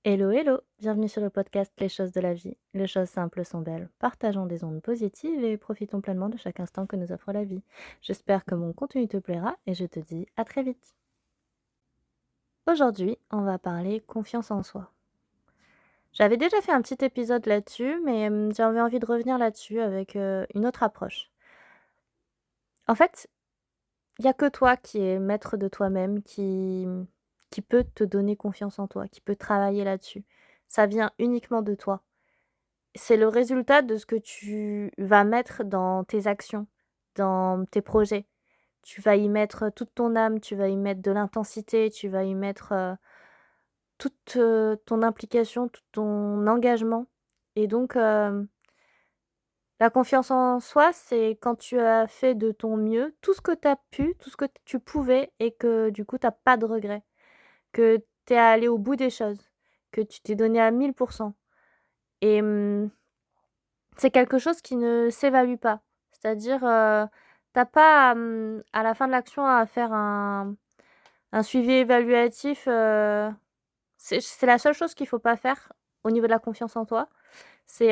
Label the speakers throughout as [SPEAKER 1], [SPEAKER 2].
[SPEAKER 1] Hello, hello! Bienvenue sur le podcast Les choses de la vie. Les choses simples sont belles. Partageons des ondes positives et profitons pleinement de chaque instant que nous offre la vie. J'espère que mon contenu te plaira et je te dis à très vite. Aujourd'hui, on va parler confiance en soi. J'avais déjà fait un petit épisode là-dessus, mais j'avais envie de revenir là-dessus avec une autre approche. En fait, il n'y a que toi qui es maître de toi-même, qui peut te donner confiance en toi, qui peut travailler là-dessus. Ça vient uniquement de toi. C'est le résultat de ce que tu vas mettre dans tes actions, dans tes projets. Tu vas y mettre toute ton âme, tu vas y mettre de l'intensité, tu vas y mettre, toute, ton implication, tout ton engagement et donc la confiance en soi, c'est quand tu as fait de ton mieux, tout ce que tu as pu, tout ce que tu pouvais et que du coup tu as pas de regrets, que tu es allé au bout des choses, que tu t'es donné à 1000 et c'est quelque chose qui ne s'évalue pas. C'est-à-dire, tu pas, à la fin de l'action à faire un suivi évaluatif, c'est la seule chose qu'il faut pas faire au niveau de la confiance en toi. C'est,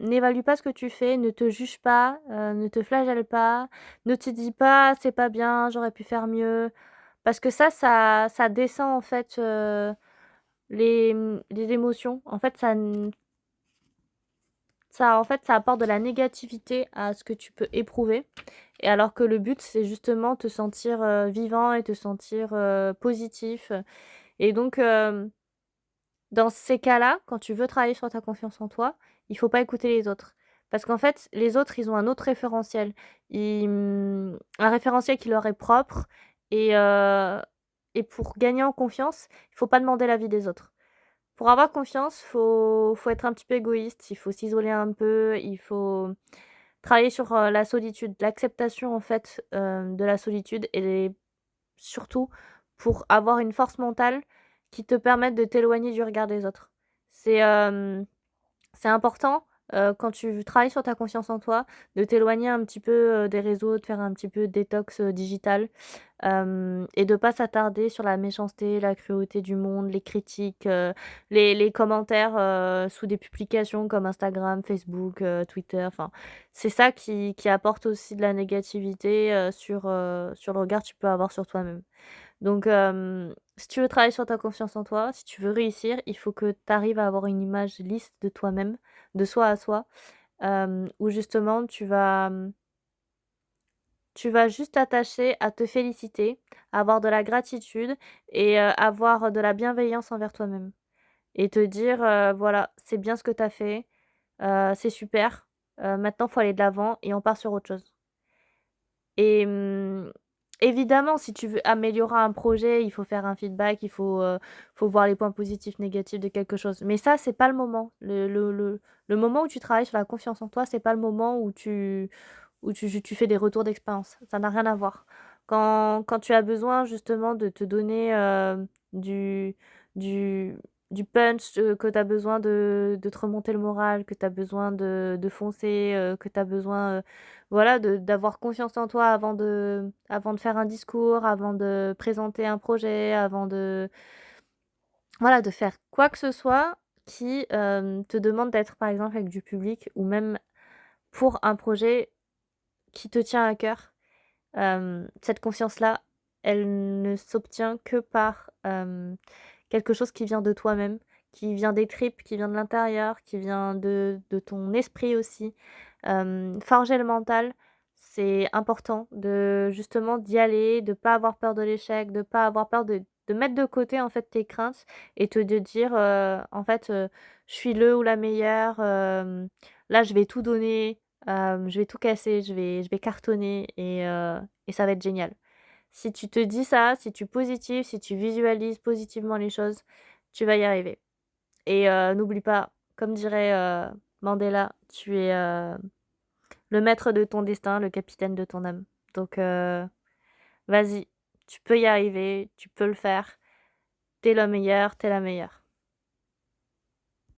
[SPEAKER 1] n'évalue pas ce que tu fais, ne te juge pas, ne te flagelle pas, ne te dis pas: «C'est pas bien, j'aurais pu faire mieux». Parce que ça descend en fait, les émotions. En fait, ça apporte de la négativité à ce que tu peux éprouver et alors que le but, c'est justement te sentir, vivant et te sentir, positif, et donc dans ces cas-là, quand tu veux travailler sur ta confiance en toi, il faut pas écouter les autres. Parce qu'en fait, les autres, ils ont un autre référentiel. Un référentiel qui leur est propre et et pour gagner en confiance, il faut pas demander l'avis des autres. Pour avoir confiance, faut être un petit peu égoïste, il faut s'isoler un peu, il faut travailler sur, la solitude, l'acceptation en fait, de la solitude et surtout pour avoir une force mentale qui te permette de t'éloigner du regard des autres. C'est, c'est important, quand tu travailles sur ta confiance en toi, de t'éloigner un petit peu, des réseaux, de faire un petit peu de détox, digital, et de pas s'attarder sur la méchanceté, la cruauté du monde, les critiques, les commentaires, sous des publications comme Instagram, Facebook, Twitter, enfin, c'est ça qui apporte aussi de la négativité, sur le regard que tu peux avoir sur toi-même. Donc si tu veux travailler sur ta confiance en toi, si tu veux réussir, il faut que tu arrives à avoir une image lisse de toi-même, de soi à soi, où justement tu vas juste t'attacher à te féliciter, à avoir de la gratitude et avoir de la bienveillance envers toi-même et te dire, «Voilà, c'est bien ce que tu as fait, c'est super, maintenant faut aller de l'avant et on part sur autre chose». Et évidemment, si tu veux améliorer un projet, il faut faire un feedback, faut voir les points positifs, négatifs de quelque chose. Mais ça, c'est pas le moment. Le moment où tu travailles sur la confiance en toi, c'est pas le moment où tu fais des retours d'expérience. Ça n'a rien à voir. Quand tu as besoin justement de te donner, du du du punch, que tu as besoin de te remonter le moral, que tu as besoin de foncer, que tu as besoin, voilà, d'avoir confiance en toi avant de faire un discours, avant de présenter un projet, avant de voilà, de faire quoi que ce soit qui, te demande d'être par exemple avec du public ou même pour un projet qui te tient à cœur. Cette confiance-là, elle ne s'obtient que par, quelque chose qui vient de toi-même, qui vient des tripes, qui vient de l'intérieur, qui vient de ton esprit aussi. Forger le mental, c'est important de justement d'y aller, de pas avoir peur de l'échec, de pas avoir peur de mettre de côté en fait tes craintes et te de dire, en fait, «Je suis le ou la meilleure, là je vais tout donner, je vais tout casser, je vais cartonner et ça va être génial». Si tu te dis ça, si tu positives, si tu visualises positivement les choses, tu vas y arriver et n'oublie pas, comme dirait, Mandela, tu es, le maître de ton destin, le capitaine de ton âme. Donc vas-y, tu peux y arriver, tu peux le faire. Tu es le meilleur, tu es la meilleure.